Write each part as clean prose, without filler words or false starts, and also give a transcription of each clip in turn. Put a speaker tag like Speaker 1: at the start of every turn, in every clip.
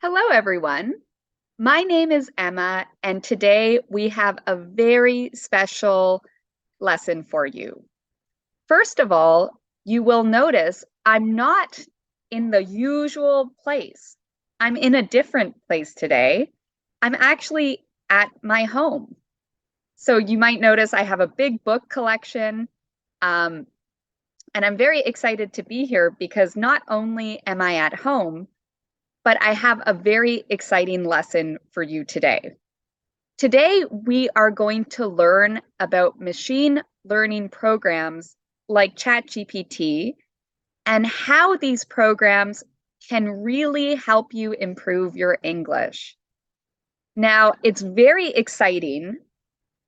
Speaker 1: Hello, everyone. My name is Emma, and today we have a very special lesson for you. First of all, you will notice I'm not in the usual place. I'm in a different place today. I'm actually at my home. So you might notice I have a big book collection, um, and I'm very excited to be here because not only am I at home, but I have a very exciting lesson for you today. Today, we are going to learn about machine learning programs like ChatGPT and how these programs can really help you improve your English. Now, it's very exciting.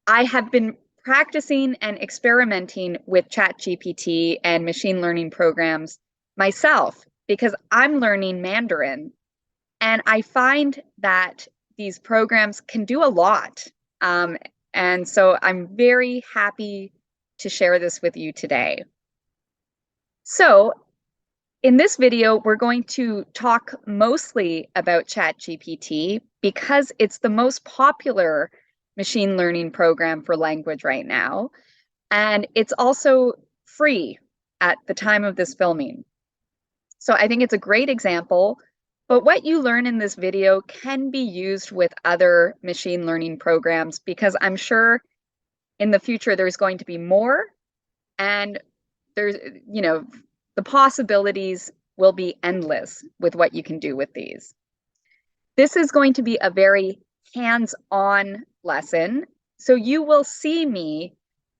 Speaker 1: I have been practicing and experimenting with ChatGPT and machine learning programs myself because I'm learning Mandarin. And I find that these programs can do a lot. Um, and so I'm very happy to share this with you today. So in this video, we're going to talk mostly about ChatGPT because it's the most popular machine learning program for language right now. And it's also free at the time of this filming. So I think it's a great example, but what you learn in this video can be used with other machine learning programs because I'm sure in the future there's going to be more and there's, you know, the possibilities will be endless with what you can do with these. This is going to be a very hands-on lesson. So you will see me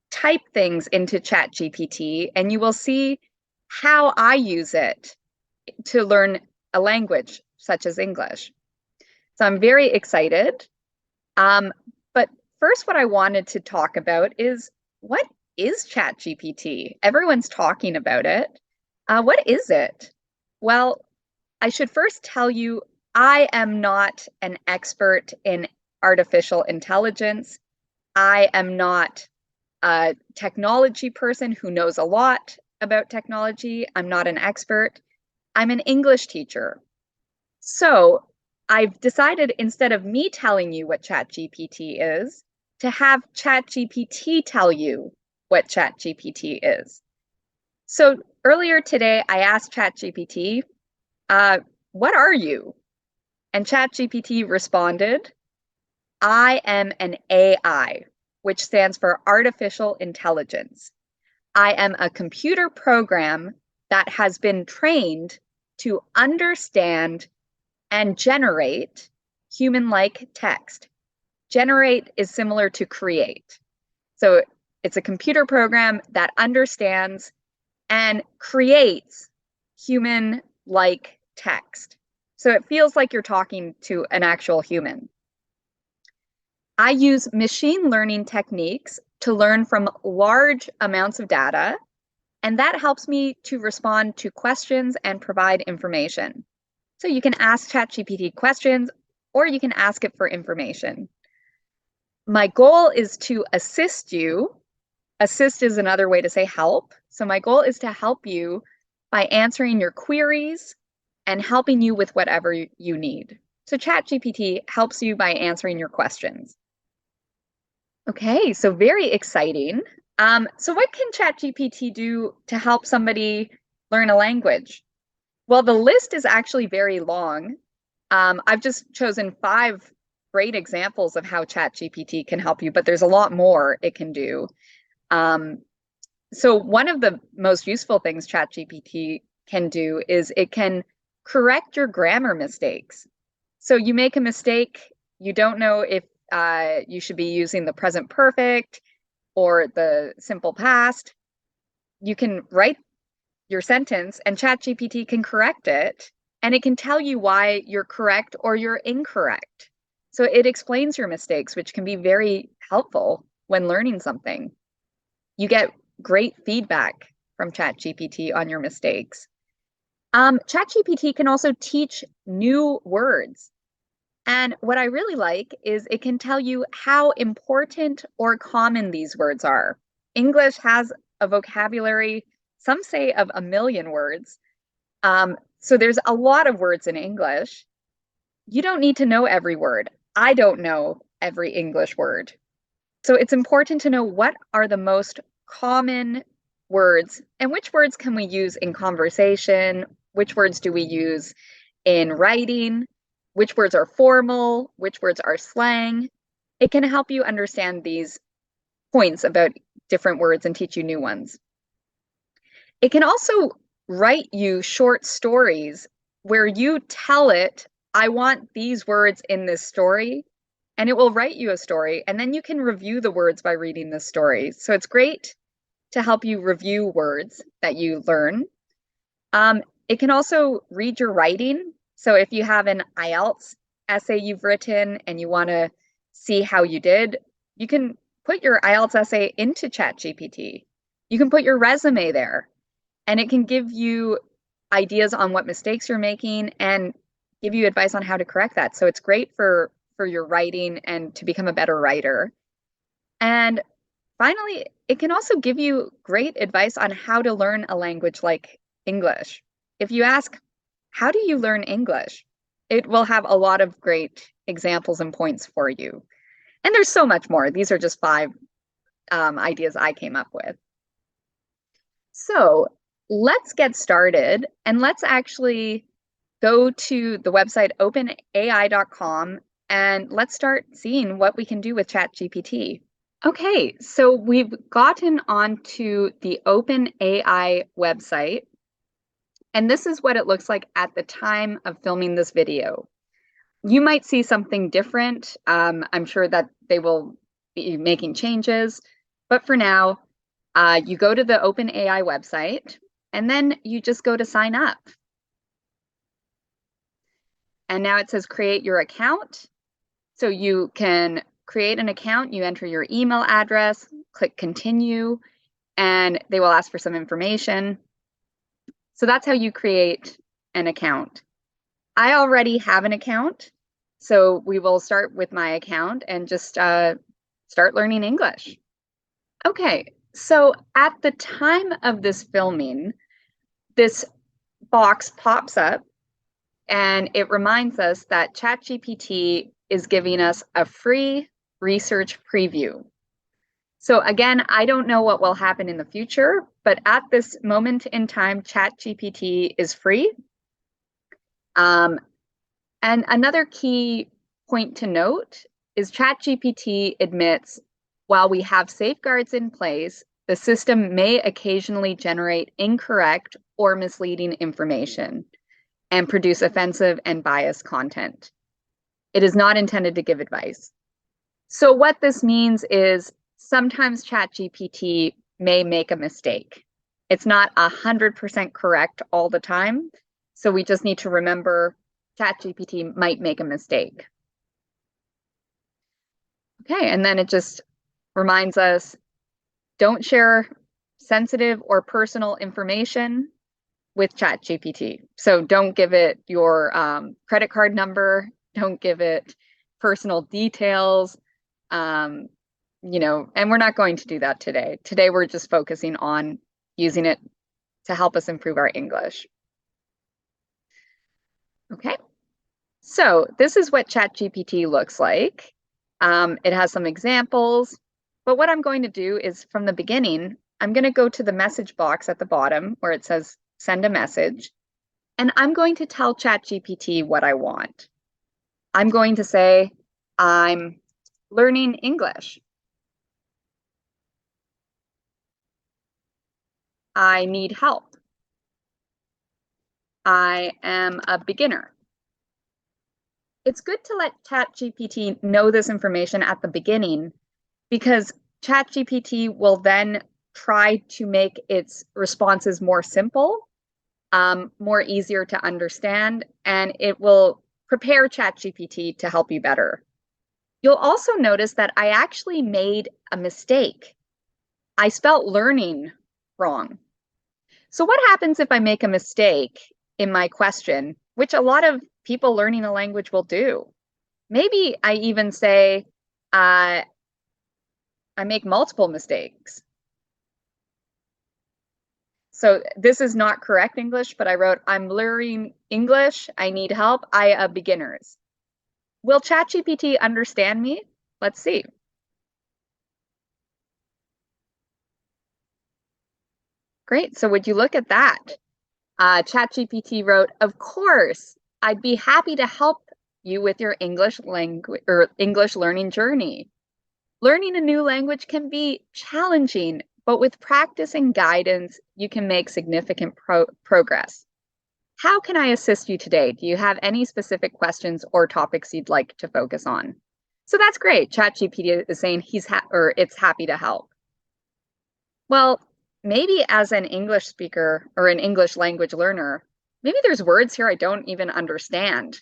Speaker 1: type things into ChatGPT and you will see how I use it to learn a language such as English. So I'm very excited. But first, what I wanted to talk about is what is ChatGPT? Everyone's talking about it. What is it? Well, I should first tell you I am not an expert in artificial intelligence. I am not a technology person who knows a lot about technology. I'm not an expert. I'm an English teacher. So I've decided instead of me telling you what ChatGPT is, to have ChatGPT tell you what ChatGPT is. So earlier today, I asked ChatGPT, what are you? And ChatGPT responded, I am an AI, which stands for artificial intelligence. I am a computer program that has been trained to understand and generate human-like text. Generate is similar to create. So it's a computer program that understands and creates human-like text. So it feels like you're talking to an actual human. I use machine learning techniques to learn from large amounts of data, and that helps me to respond to questions and provide information. So you can ask ChatGPT questions or you can ask it for information. My goal is to assist you. Assist is another way to say help. So my goal is to help you by answering your queries and helping you with whatever you need. So ChatGPT helps you by answering your questions. Okay, so very exciting. So what can ChatGPT do to help somebody learn a language? Well, the list is actually very long. I've just chosen 5 great examples of how ChatGPT can help you, but there's a lot more it can do. So one of the most useful things ChatGPT can do is it can correct your grammar mistakes. So you make a mistake, you don't know if you should be using the present perfect or the simple past. You can write your sentence and ChatGPT can correct it and it can tell you why you're correct or you're incorrect. So it explains your mistakes, which can be very helpful when learning something. You get great feedback from ChatGPT on your mistakes. ChatGPT can also teach new words. And what I really like is it can tell you how important or common these words are. English has a vocabulary, some say of 1 million words. So there's a lot of words in English. you don't need to know every word. I don't know every English word. So it's important to know what are the most common words and which words can we use in conversation, which words do we use in writing, which words are formal, which words are slang. It can help you understand these points about different words and teach you new ones. It can also write you short stories where you tell it, I want these words in this story, and it will write you a story, and then you can review the words by reading the story. So it's great to help you review words that you learn. It can also read your writing. So if you have an IELTS essay you've written and you want to see how you did, you can put your IELTS essay into ChatGPT. You can put your resume there, and it can give you ideas on what mistakes you're making and give you advice on how to correct that. So it's great for your writing and to become a better writer. And finally, it can also give you great advice on how to learn a language like English. If you ask, how do you learn English? It will have a lot of great examples and points for you. And there's so much more. These are just 5 ideas I came up with. So let's get started and let's actually go to the website openai.com and let's start seeing what we can do with ChatGPT. Okay, so we've gotten onto the OpenAI website, and this is what it looks like at the time of filming this video. You might see something different. I'm sure that they will be making changes, but for now, you go to the OpenAI website, and then you just go to sign up. And now it says create your account. So you can create an account, you enter your email address, click continue, and they will ask for some information. So that's how you create an account. I already have an account, so we will start with my account and just start learning English. Okay, so at the time of this filming, this box pops up and it reminds us that ChatGPT is giving us a free research preview. So again, I don't know what will happen in the future, but at this moment in time, ChatGPT is free. And another key point to note is ChatGPT admits while we have safeguards in place, the system may occasionally generate incorrect or misleading information and produce offensive and biased content. It is not intended to give advice. So what this means is sometimes ChatGPT may make a mistake. It's not 100% correct all the time. So we just need to remember ChatGPT might make a mistake. Okay, and then it just reminds us, don't share sensitive or personal information with ChatGPT. So don't give it your credit card number, don't give it personal details, you know, and we're not going to do that today. Today, we're just focusing on using it to help us improve our English. Okay, so this is what ChatGPT looks like. It has some examples, but what I'm going to do is from the beginning, I'm going to go to the message box at the bottom where it says send a message, and I'm going to tell ChatGPT what I want. I'm going to say, I'm learning English. I need help. I am a beginner. It's good to let ChatGPT know this information at the beginning because ChatGPT will then try to make its responses more simple, more easier to understand, and it will prepare ChatGPT to help you better. You'll also notice that I actually made a mistake. I spelt learning wrong. So what happens if I make a mistake in my question, which a lot of people learning a language will do? Maybe I even say, I make multiple mistakes. So this is not correct English, but I wrote, I'm learning English, I need help, I beginners. Will ChatGPT understand me? Let's see. Great. So would you look at that? ChatGPT wrote, "Of course, I'd be happy to help you with your English language or English learning journey. Learning a new language can be challenging, but with practice and guidance, you can make significant progress. How can I assist you today? Do you have any specific questions or topics you'd like to focus on?" So that's great. ChatGPT is saying or it's happy to help. Well, maybe as an English speaker or an English language learner, maybe there's words here I don't even understand.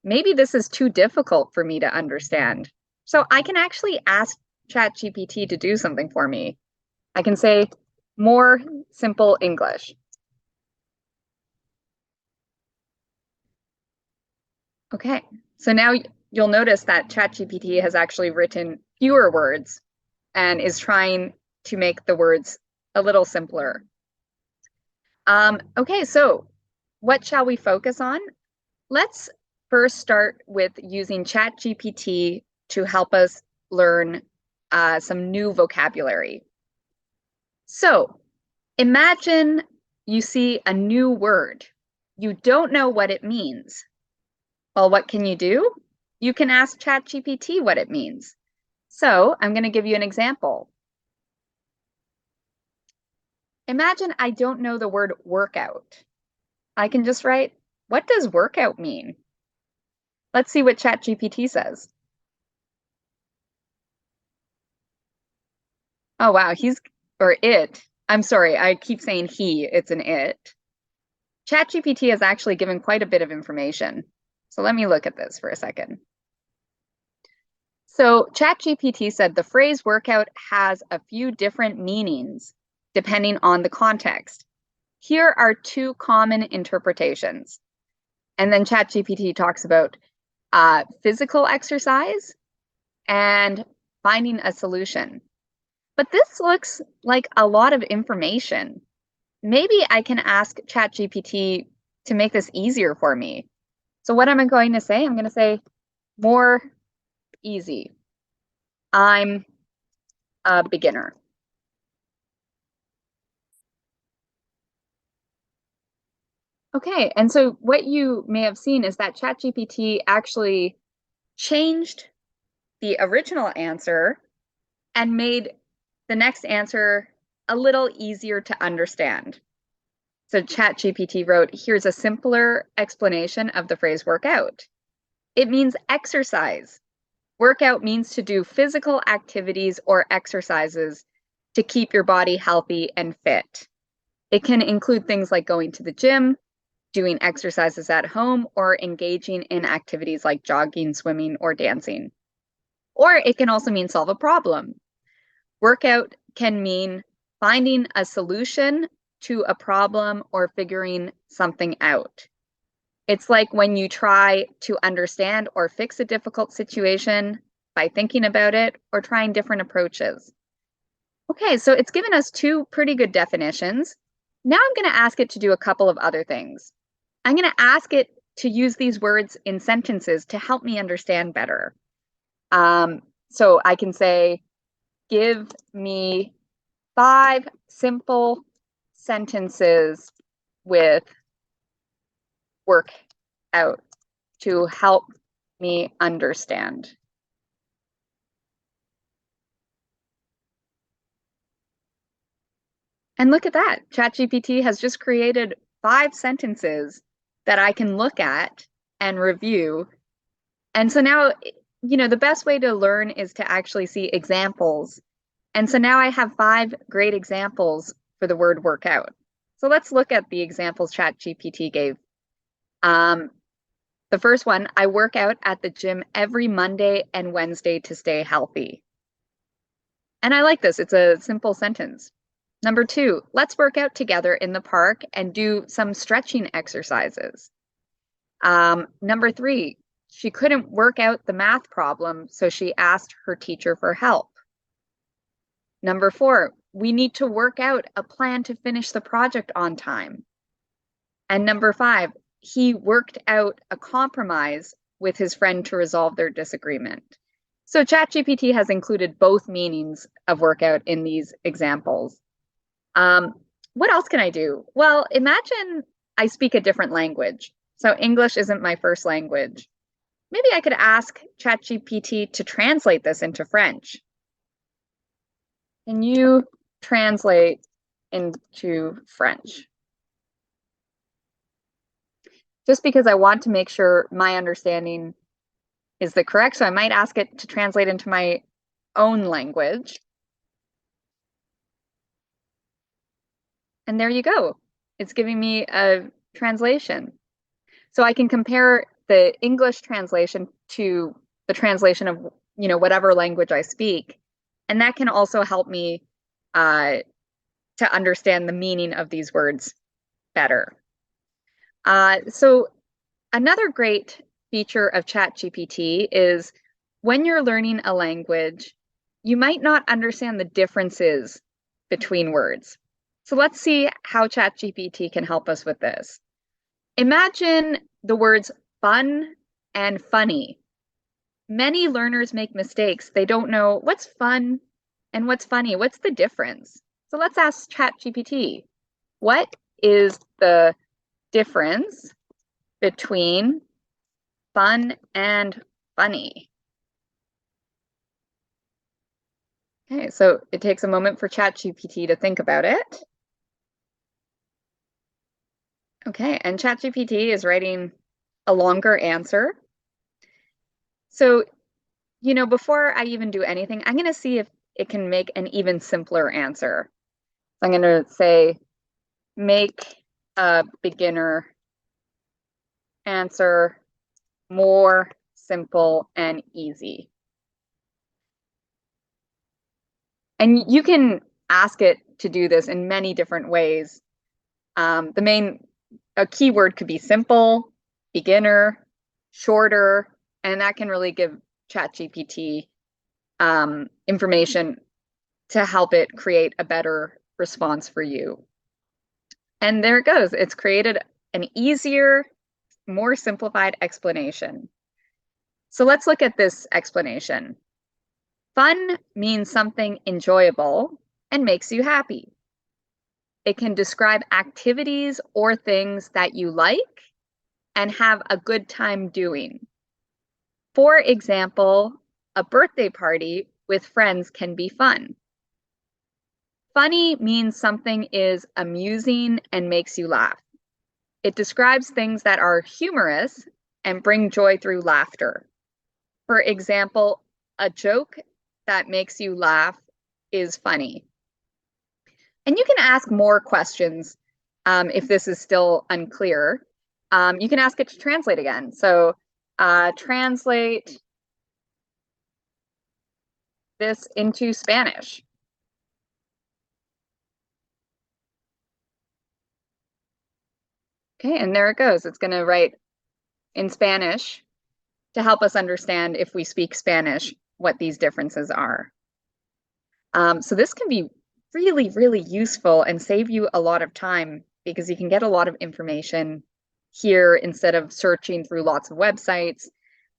Speaker 1: Maybe this is too difficult for me to understand. So I can actually ask ChatGPT to do something for me. I can say more simple English. Okay, so now you'll notice that ChatGPT has actually written fewer words and is trying to make the words a little simpler. Okay, so what shall we focus on? Let's first start with using ChatGPT to help us learn some new vocabulary. So imagine you see a new word. You don't know what it means. Well, what can you do? You can ask ChatGPT what it means. So I'm going to give you an example. Imagine I don't know the word workout. I can just write, "What does workout mean?" Let's see what ChatGPT says. Oh, wow. Or it. I'm sorry. I keep saying he. It's an it. ChatGPT has actually given quite a bit of information. So let me look at this for a second. So ChatGPT said the phrase workout has a few different meanings depending on the context. Here are two common interpretations. And then ChatGPT talks about physical exercise and finding a solution. But this looks like a lot of information. Maybe I can ask ChatGPT to make this easier for me. So what am I going to say? I'm going to say more easy. I'm a beginner. Okay, and so what you may have seen is that ChatGPT actually changed the original answer and made the next answer a little easier to understand. So ChatGPT wrote, "Here's a simpler explanation of the phrase workout. It means exercise. Workout means to do physical activities or exercises to keep your body healthy and fit. It can include things like going to the gym, doing exercises at home, or engaging in activities like jogging, swimming, or dancing. Or it can also mean solve a problem. Workout can mean finding a solution to a problem or figuring something out. It's like when you try to understand or fix a difficult situation by thinking about it or trying different approaches." Okay, so it's given us two pretty good definitions. Now I'm going to ask it to do a couple of other things. I'm going to ask it to use these words in sentences to help me understand better. So I can say, "Give me 5 simple sentences with work out to help me understand." And look at that. ChatGPT has just created 5 sentences that I can look at and review. And so now, the best way to learn is to actually see examples. And so now I have 5 great examples for the word workout. So let's look at the examples ChatGPT gave. The first one, "I work out at the gym every Monday and Wednesday to stay healthy." And I like this. It's a simple sentence. Number 2, "Let's work out together in the park and do some stretching exercises." Number 3, "She couldn't work out the math problem, so she asked her teacher for help." Number 4, "We need to work out a plan to finish the project on time." And number 5, "He worked out a compromise with his friend to resolve their disagreement. So ChatGPT has included both meanings of workout in these examples. What else can I do? Well, imagine I speak a different language. So English isn't my first language. Maybe I could ask ChatGPT to translate this into French. Can you translate into French? Just because I want to make sure my understanding is the correct, so I might ask it to translate into my own language. And there you go. It's giving me a translation. So I can compare the English translation to the translation of, whatever language I speak. And that can also help me to understand the meaning of these words better. So another great feature of ChatGPT is when you're learning a language, you might not understand the differences between words. So let's see how ChatGPT can help us with this. Imagine the words fun and funny. Many learners make mistakes. They don't know what's fun and what's funny. What's the difference? So let's ask ChatGPT, what is the difference between fun and funny? Okay, so it takes a moment for ChatGPT to think about it. Okay, and ChatGPT is writing a longer answer. So, before I even do anything, I'm going to see if it can make an even simpler answer. So I'm going to say, make a beginner answer more simple and easy. And you can ask it to do this in many different ways. A keyword could be simple, beginner, shorter, and that can really give ChatGPT information to help it create a better response for you. And there it goes. It's created an easier, more simplified explanation. So let's look at this explanation. Fun means something enjoyable and makes you happy. It can describe activities or things that you like and have a good time doing. For example, a birthday party with friends can be fun. Funny means something is amusing and makes you laugh. It describes things that are humorous and bring joy through laughter. For example, a joke that makes you laugh is funny. And you can ask more questions if this is still unclear. You can ask it to translate again. So translate this into Spanish. Okay, and there it goes. It's going to write in Spanish to help us understand, if we speak Spanish, what these differences are. So this can be really, really useful and save you a lot of time because you can get a lot of information here instead of searching through lots of websites.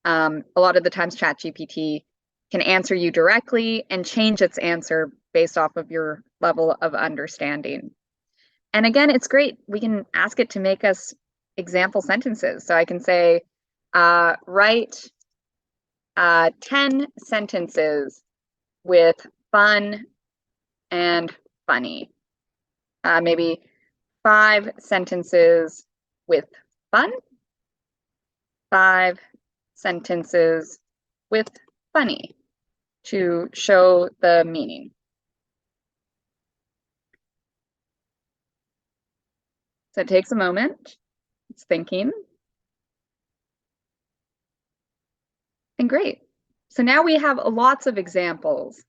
Speaker 1: A lot of the times ChatGPT can answer you directly and change its answer based off of your level of understanding. And again, it's great. We can ask it to make us example sentences. So I can say, write 10 sentences with fun and funny. Maybe 5 sentences with fun, 5 sentences with funny to show the meaning. So it takes a moment. It's thinking. And great. So now we have lots of examples.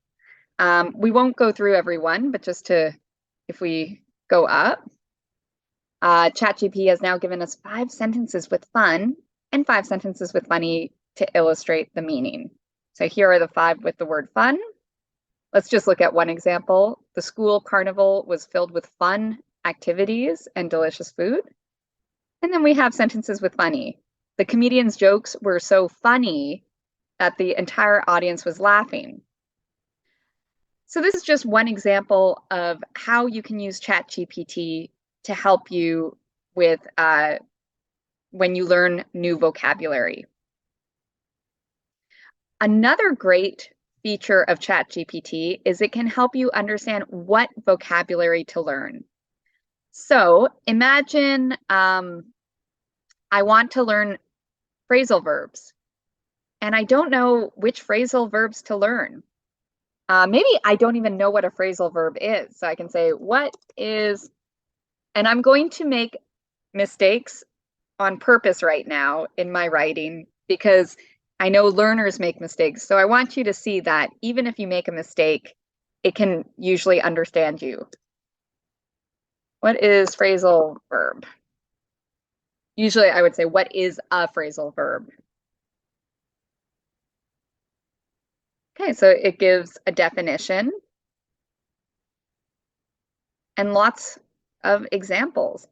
Speaker 1: We won't go through every one, but if we go up, ChatGPT has now given us 5 sentences with fun and 5 sentences with funny to illustrate the meaning. So here are the 5 with the word fun. Let's just look at one example. The school carnival was filled with fun activities and delicious food. And then we have sentences with funny. The comedian's jokes were so funny that the entire audience was laughing. So this is just one example of how you can use ChatGPT to help you with when you learn new vocabulary. Another great feature of ChatGPT is it can help you understand what vocabulary to learn. So imagine I want to learn phrasal verbs, and I don't know which phrasal verbs to learn. Maybe I don't even know what a phrasal verb is. So I can say, what is, and I'm going to make mistakes on purpose right now in my writing because I know learners make mistakes. So I want you to see that even if you make a mistake, it can usually understand you. What is phrasal verb? Usually I would say, what is a phrasal verb? Okay, so it gives a definition and lots of examples.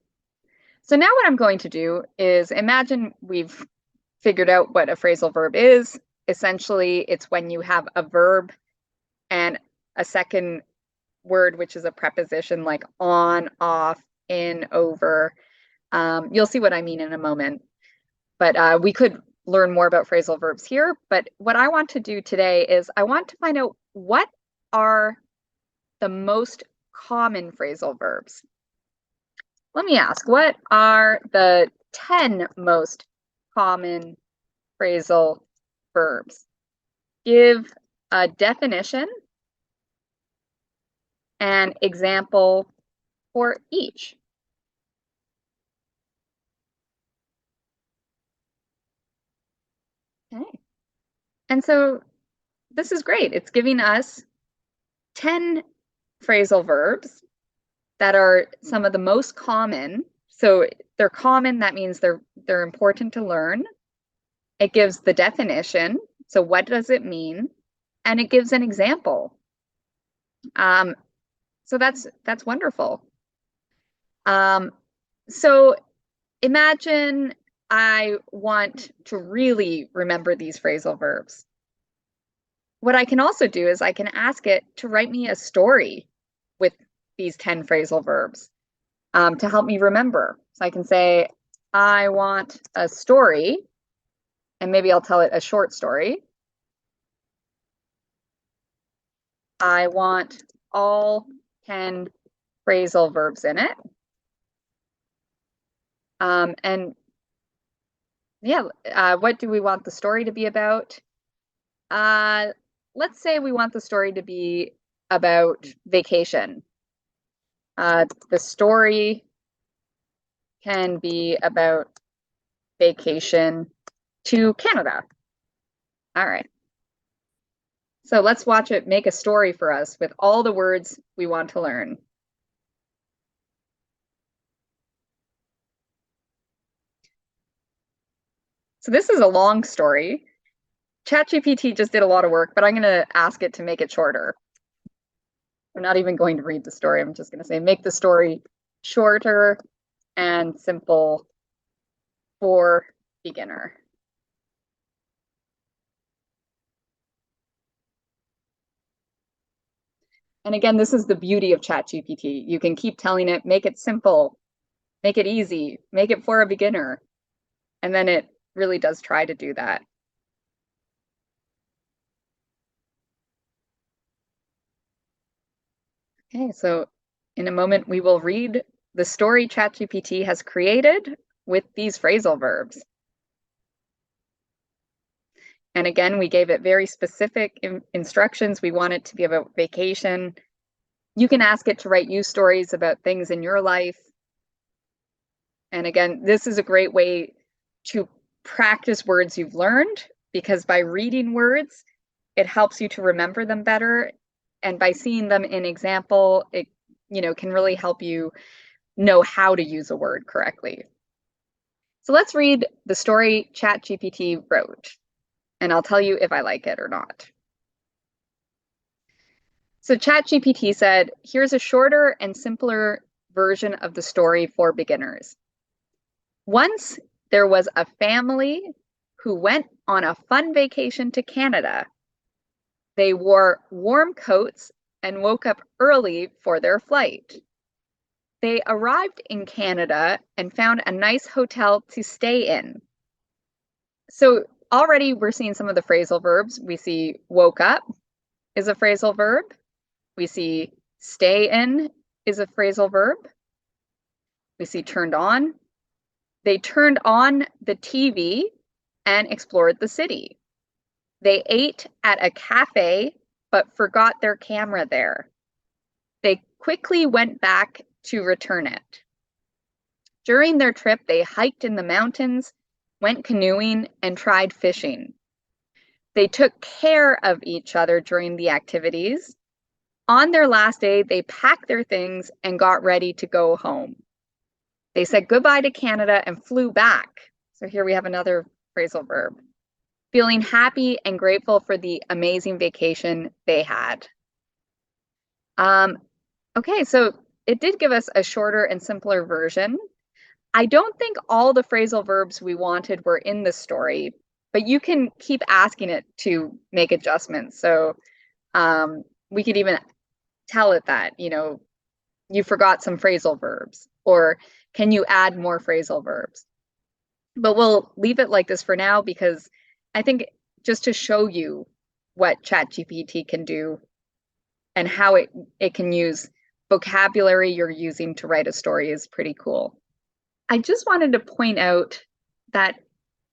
Speaker 1: So now what I'm going to do is imagine we've figured out what a phrasal verb is. Essentially, it's when you have a verb and a second word, which is a preposition like on, off, in, over. You'll see what I mean in a moment. But we could learn more about phrasal verbs here. But what I want to do today is I want to find out what are the most common phrasal verbs. Let me ask, what are the 10 most common phrasal verbs? Give a definition and example for each. Okay. And so this is great. It's giving us 10 phrasal verbs that are some of the most common. So they're common, that means they're important to learn. It gives the definition. So what does it mean? And it gives an example. So that's wonderful. So imagine I want to really remember these phrasal verbs. What I can also do is I can ask it to write me a story with these 10 phrasal verbs to help me remember. So I can say, I want a story, and maybe I'll tell it a short story. I want all 10 phrasal verbs in it. And yeah, what do we want the story to be about? Let's say we want the story to be about vacation. The story can be about vacation to Canada. All right. So let's watch it make a story for us with all the words we want to learn. So this is a long story. ChatGPT just did a lot of work, but I'm going to ask it to make it shorter. I'm not even going to read the story. I'm just going to say, make the story shorter and simple for beginner. And again, this is the beauty of ChatGPT. You can keep telling it, make it simple, make it easy, make it for a beginner. And then it really does try to do that. Okay, so in a moment, we will read the story ChatGPT has created with these phrasal verbs. And again, we gave it very specific instructions. We want it to be about vacation. You can ask it to write you stories about things in your life. And again, this is a great way to practice words you've learned because by reading words, it helps you to remember them better. And by seeing them in example, it can really help you know how to use a word correctly. So let's read the story ChatGPT wrote, and I'll tell you if I like it or not. So ChatGPT said, here's a shorter and simpler version of the story for beginners. Once There was a family who went on a fun vacation to Canada. They wore warm coats and woke up early for their flight. They arrived in Canada and found a nice hotel to stay in. So already we're seeing some of the phrasal verbs. We see woke up is a phrasal verb. We see stay in is a phrasal verb. We see turned on. They turned on the TV and explored the city. They ate at a cafe but forgot their camera there. They quickly went back to return it. During their trip, they hiked in the mountains, went canoeing, and tried fishing. They took care of each other during the activities. On their last day, they packed their things and got ready to go home. They said goodbye to Canada and flew back. So here we have another phrasal verb. Feeling happy and grateful for the amazing vacation they had. Okay, so it did give us a shorter and simpler version. I don't think all the phrasal verbs we wanted were in the story, but you can keep asking it to make adjustments. So we could even tell it that, you forgot some phrasal verbs, or can you add more phrasal verbs? But we'll leave it like this for now because I think just to show you what ChatGPT can do and how it can use vocabulary you're using to write a story is pretty cool. I just wanted to point out that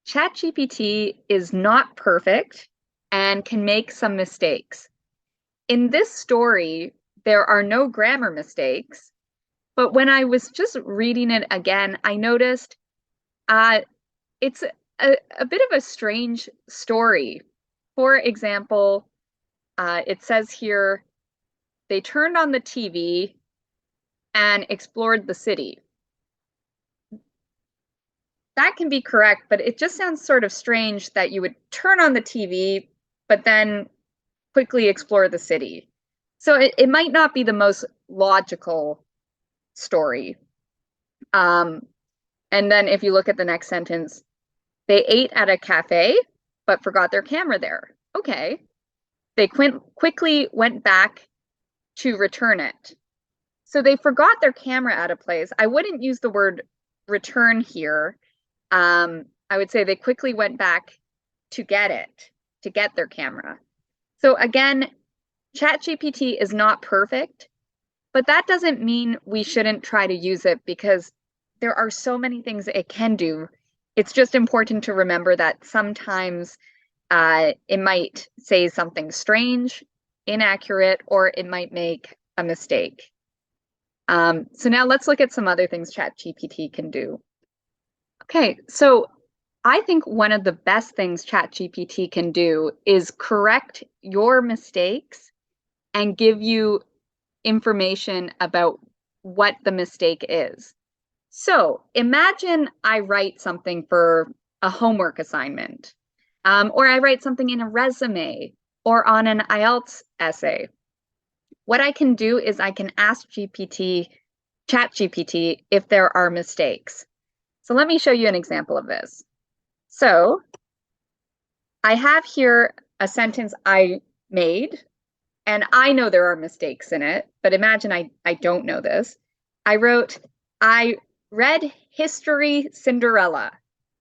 Speaker 1: ChatGPT is not perfect and can make some mistakes. In this story, there are no grammar mistakes, but when I was just reading it again, I noticed it's a bit of a strange story. For example, it says here, they turned on the TV and explored the city. That can be correct, but it just sounds sort of strange that you would turn on the TV, but then quickly explore the city. So it might not be the most logical story. And then if you look at the next sentence, they ate at a cafe, but forgot their camera there. Okay. They quickly went back to return it. So they forgot their camera at a place. I wouldn't use the word return here. I would say they quickly went back to get their camera. So again, ChatGPT is not perfect, but that doesn't mean we shouldn't try to use it because there are so many things it can do. It's just important to remember that sometimes it might say something strange, inaccurate, or it might make a mistake. So now let's look at some other things ChatGPT can do. Okay, so I think one of the best things ChatGPT can do is correct your mistakes and give you information about what the mistake is. So imagine I write something for a homework assignment, or I write something in a resume or on an IELTS essay. What I can do is I can ask ChatGPT if there are mistakes. So let me show you an example of this. So I have here a sentence I made, and I know there are mistakes in it, but imagine I don't know this. I wrote, I read History Cinderella.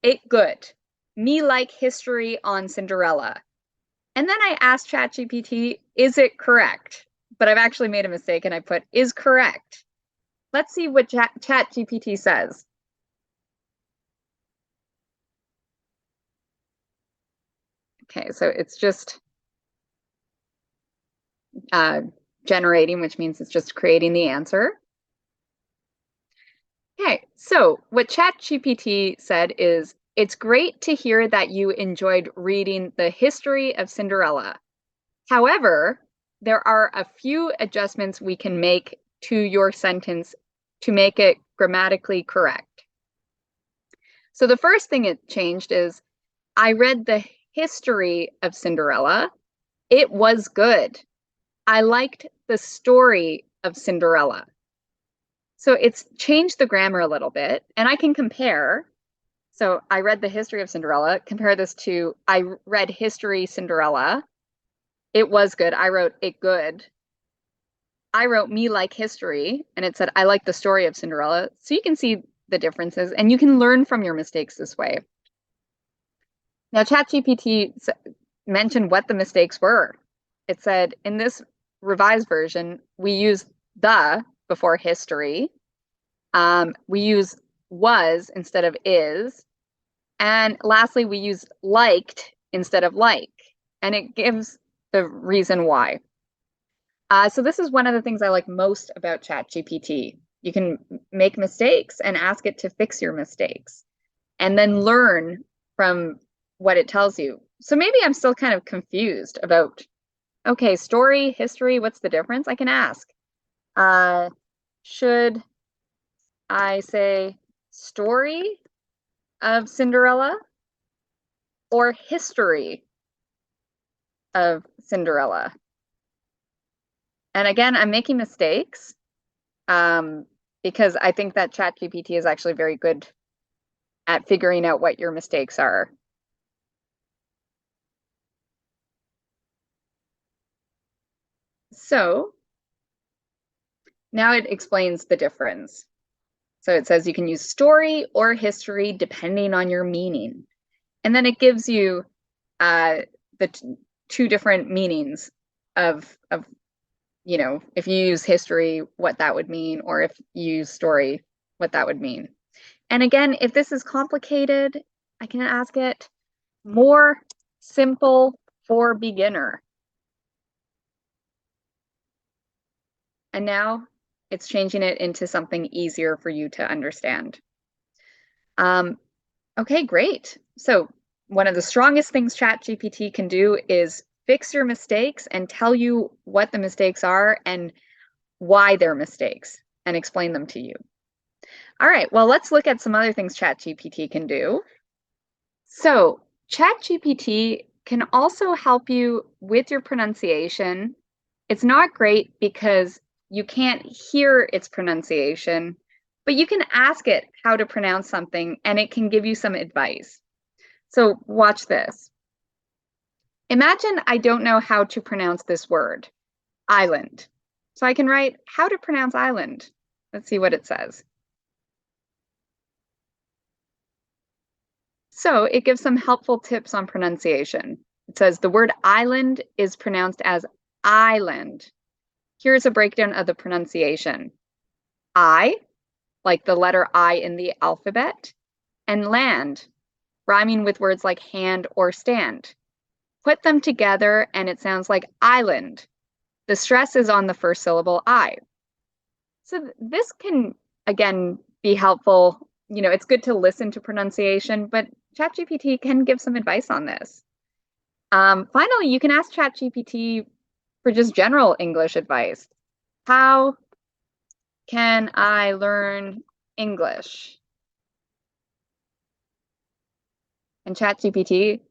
Speaker 1: It good. Me like history on Cinderella. And then I asked ChatGPT, is it correct? But I've actually made a mistake and I put is correct. Let's see what ChatGPT says. Okay, so it's just generating, which means it's just creating the answer. Okay, so what ChatGPT said is, it's great to hear that you enjoyed reading the history of Cinderella. However, there are a few adjustments we can make to your sentence to make it grammatically correct. So the first thing it changed is, I read the history of Cinderella. It was good. I liked the story of Cinderella. So it's changed the grammar a little bit, and I can compare. So I read the history of Cinderella. Compare this to I read history Cinderella. It was good. I wrote it good. I wrote me like history, and it said I like the story of Cinderella. So you can see the differences, and you can learn from your mistakes this way. Now, ChatGPT mentioned what the mistakes were. It said in this revised version, we use the before history. We use was instead of is. And lastly, we use liked instead of like. And it gives the reason why. So this is one of the things I like most about ChatGPT. You can make mistakes and ask it to fix your mistakes and then learn from what it tells you. So maybe I'm still kind of confused about, okay, story, history, what's the difference? I can ask. Should I say story of Cinderella or history of Cinderella? And again, I'm making mistakes because I think that ChatGPT is actually very good at figuring out what your mistakes are. So now it explains the difference. So it says you can use story or history depending on your meaning. And then it gives you the two different meanings of if you use history, what that would mean, or if you use story, what that would mean. And again, if this is complicated, I can ask it more simple for beginner. And now it's changing it into something easier for you to understand. Okay, great. So one of the strongest things ChatGPT can do is fix your mistakes and tell you what the mistakes are and why they're mistakes and explain them to you. All right, well, let's look at some other things ChatGPT can do. So ChatGPT can also help you with your pronunciation. It's not great because you can't hear its pronunciation, but you can ask it how to pronounce something and it can give you some advice. So watch this. Imagine I don't know how to pronounce this word, island. So I can write how to pronounce island. Let's see what it says. So it gives some helpful tips on pronunciation. It says the word island is pronounced as island. Here's a breakdown of the pronunciation. I, like the letter I in the alphabet, and land, rhyming with words like hand or stand. Put them together and it sounds like island. The stress is on the first syllable I. So this can, again, be helpful. It's good to listen to pronunciation, but ChatGPT can give some advice on this. Finally, you can ask ChatGPT for just general English advice. How can I learn English? And ChatGPT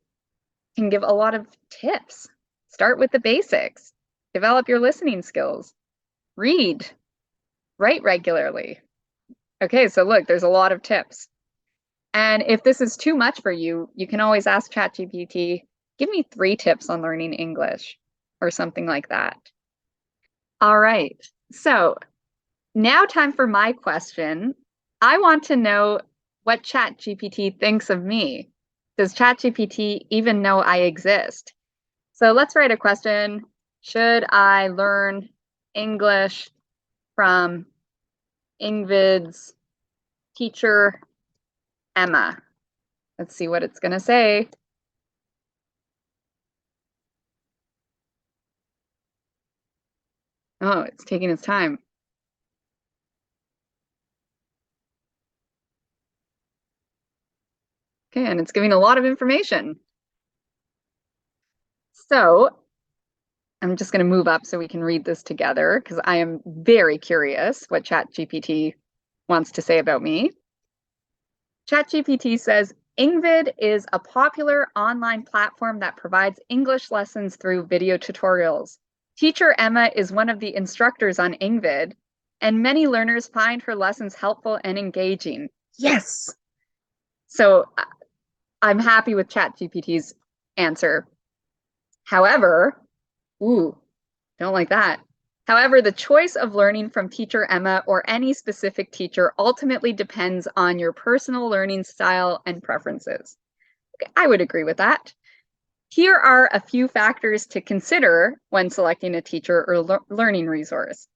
Speaker 1: can give a lot of tips. Start with the basics. Develop your listening skills. Read. Write regularly. Okay, so look, there's a lot of tips. And if this is too much for you, you can always ask ChatGPT, give me 3 tips on learning English or something like that. All right, so now time for my question. I want to know what ChatGPT thinks of me. Does ChatGPT even know I exist? So let's write a question. Should I learn English from engVid's teacher, Emma? Let's see what it's going to say. Oh, it's taking its time. Okay, and it's giving a lot of information. So I'm just going to move up so we can read this together because I am very curious what ChatGPT wants to say about me. ChatGPT says, engVid is a popular online platform that provides English lessons through video tutorials. Teacher Emma is one of the instructors on engVid, and many learners find her lessons helpful and engaging. Yes! So I'm happy with ChatGPT's answer. However, ooh, don't like that. However, the choice of learning from teacher Emma or any specific teacher ultimately depends on your personal learning style and preferences. Okay, I would agree with that. Here are a few factors to consider when selecting a teacher or learning resource.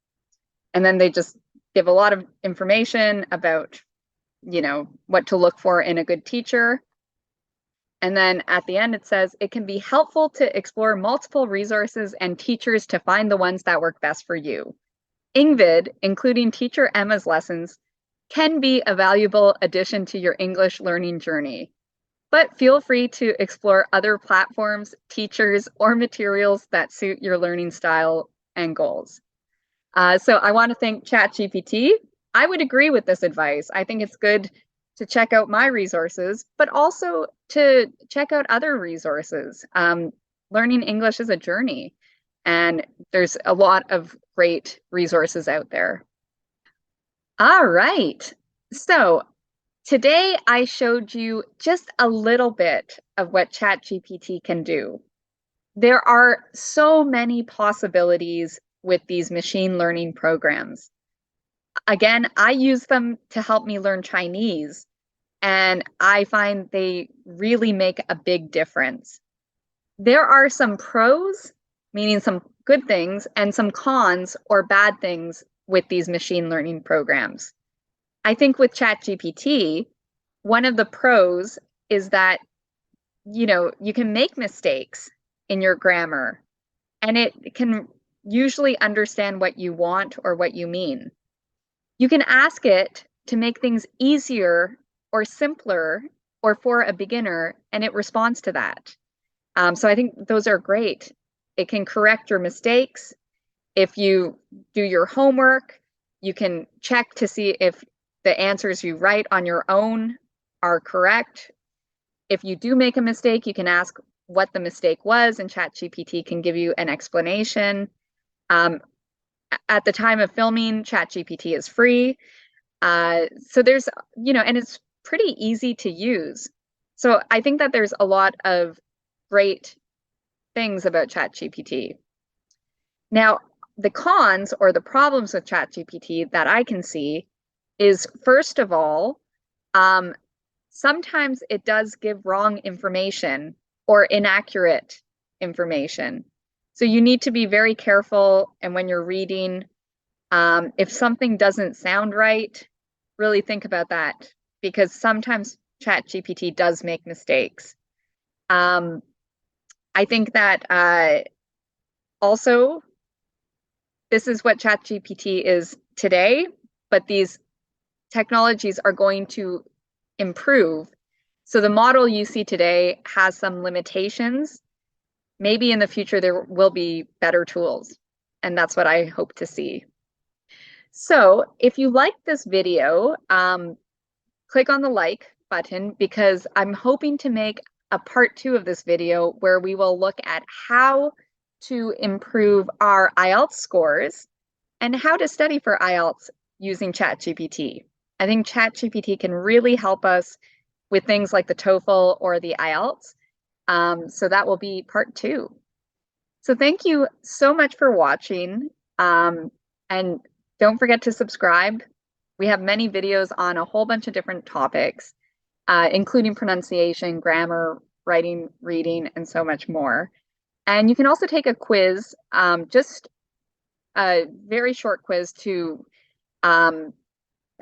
Speaker 1: And then they just give a lot of information about, what to look for in a good teacher. And then at the end, it says it can be helpful to explore multiple resources and teachers to find the ones that work best for you. engVid, including teacher Emma's lessons, can be a valuable addition to your English learning journey. But feel free to explore other platforms, teachers, or materials that suit your learning style and goals. So I want to thank ChatGPT. I would agree with this advice. I think it's good to check out my resources, but also to check out other resources. Learning English is a journey, and there's a lot of great resources out there. All right. So today I showed you just a little bit of what ChatGPT can do. There are so many possibilities with these machine learning programs. Again, I use them to help me learn Chinese, and I find they really make a big difference. There are some pros, meaning some good things, and some cons or bad things with these machine learning programs. I think with ChatGPT, one of the pros is that, you can make mistakes in your grammar, and it can usually understand what you want or what you mean. You can ask it to make things easier or simpler or for a beginner, and it responds to that. So I think those are great. It can correct your mistakes. If you do your homework, you can check to see if the answers you write on your own are correct. If you do make a mistake, you can ask what the mistake was, and ChatGPT can give you an explanation. At the time of filming, ChatGPT is free. So there's, and it's pretty easy to use. So I think that there's a lot of great things about ChatGPT. Now, the cons or the problems with ChatGPT that I can see is, first of all, sometimes it does give wrong information or inaccurate information. So you need to be very careful. And when you're reading, if something doesn't sound right, really think about that, because sometimes ChatGPT does make mistakes. I think that also, this is what ChatGPT is today, but these technologies are going to improve. So the model you see today has some limitations. Maybe in the future there will be better tools, and that's what I hope to see. So if you like this video, click on the like button, because I'm hoping to make a part 2 of this video where we will look at how to improve our IELTS scores and how to study for IELTS using ChatGPT. I think ChatGPT can really help us with things like the TOEFL or the IELTS. So that will be part 2. So thank you so much for watching. And don't forget to subscribe. We have many videos on a whole bunch of different topics, including pronunciation, grammar, writing, reading, and so much more. And you can also take a quiz, just a very short quiz to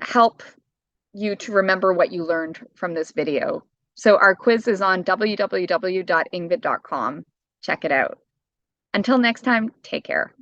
Speaker 1: help you to remember what you learned from this video. So our quiz is on www.engvid.com. Check it out. Until next time, take care.